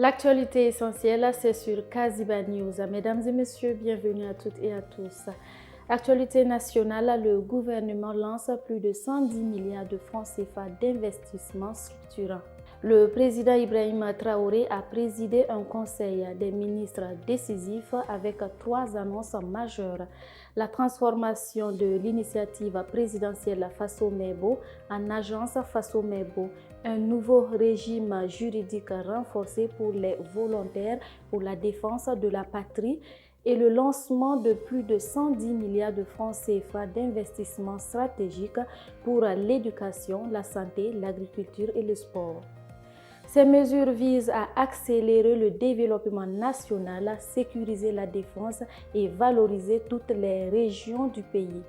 L'actualité essentielle, c'est sur Kaziba News. Mesdames et messieurs, bienvenue à toutes et à tous. Actualité nationale, le gouvernement lance plus de 110 milliards de francs CFA d'investissements structurants. Le président Ibrahima Traoré a présidé un conseil des ministres décisif avec 3 annonces majeures. La transformation de l'initiative présidentielle Faso-Mebo en agence Faso-Mebo, un nouveau régime juridique renforcé pour les volontaires pour la défense de la patrie et le lancement de plus de 110 milliards de francs CFA d'investissements stratégiques pour l'éducation, la santé, l'agriculture et le sport. Ces mesures visent à accélérer le développement national, sécuriser la défense et valoriser toutes les régions du pays.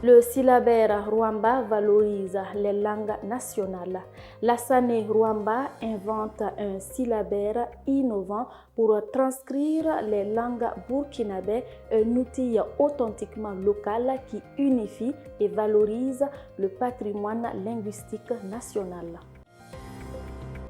Le syllabaire Rwamba valorise les langues nationales. Lassane Rwamba invente un syllabaire innovant pour transcrire les langues burkinabè, un outil authentiquement local qui unifie et valorise le patrimoine linguistique national.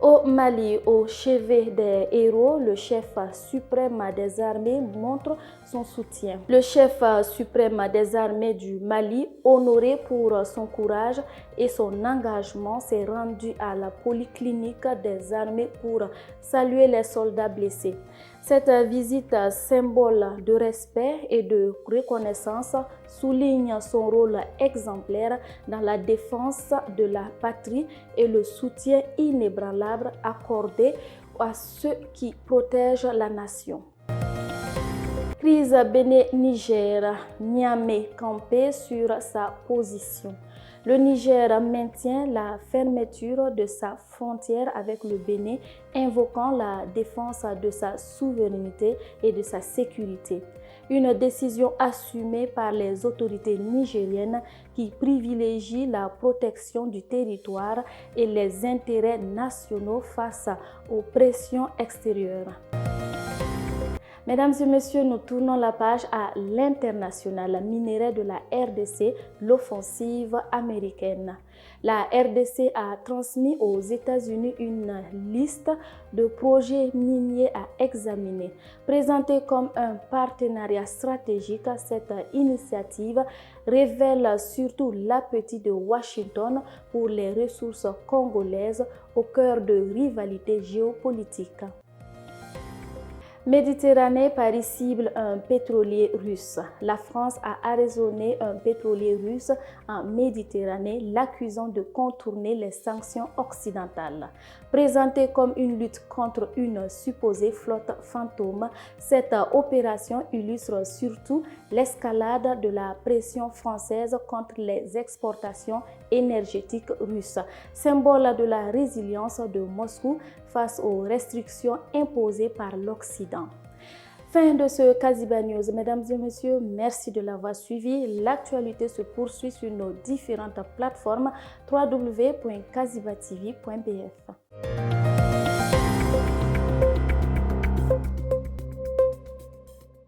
Au Mali, au chevet des héros, le chef suprême des armées montre son soutien. Le chef suprême des armées du Mali, honoré pour son courage et son engagement, s'est rendu à la polyclinique des armées pour saluer les soldats blessés. Cette visite, symbole de respect et de reconnaissance, souligne son rôle exemplaire dans la défense de la patrie et le soutien inébranlable accordé à ceux qui protègent la nation. Crise Bénin-Niger, Niamey campé sur sa position. Le Niger maintient la fermeture de sa frontière avec le Bénin, invoquant la défense de sa souveraineté et de sa sécurité. Une décision assumée par les autorités nigériennes qui privilégient la protection du territoire et les intérêts nationaux face aux pressions extérieures. Mesdames et messieurs, nous tournons la page à l'international. Minerai de la RDC, l'offensive américaine. La RDC a transmis aux États-Unis une liste de projets miniers à examiner. Présentée comme un partenariat stratégique, cette initiative révèle surtout l'appétit de Washington pour les ressources congolaises au cœur de rivalités géopolitiques. Méditerranée, Paris cible un pétrolier russe. La France a arraisonné un pétrolier russe en Méditerranée, l'accusant de contourner les sanctions occidentales. Présentée comme une lutte contre une supposée flotte fantôme, cette opération illustre surtout l'escalade de la pression française contre les exportations énergétiques russes, symbole de la résilience de Moscou face aux restrictions imposées par l'Occident. Fin de ce Kaziba News. Mesdames et messieurs, merci de l'avoir suivi. L'actualité se poursuit sur nos différentes plateformes www.kazibatv.bf.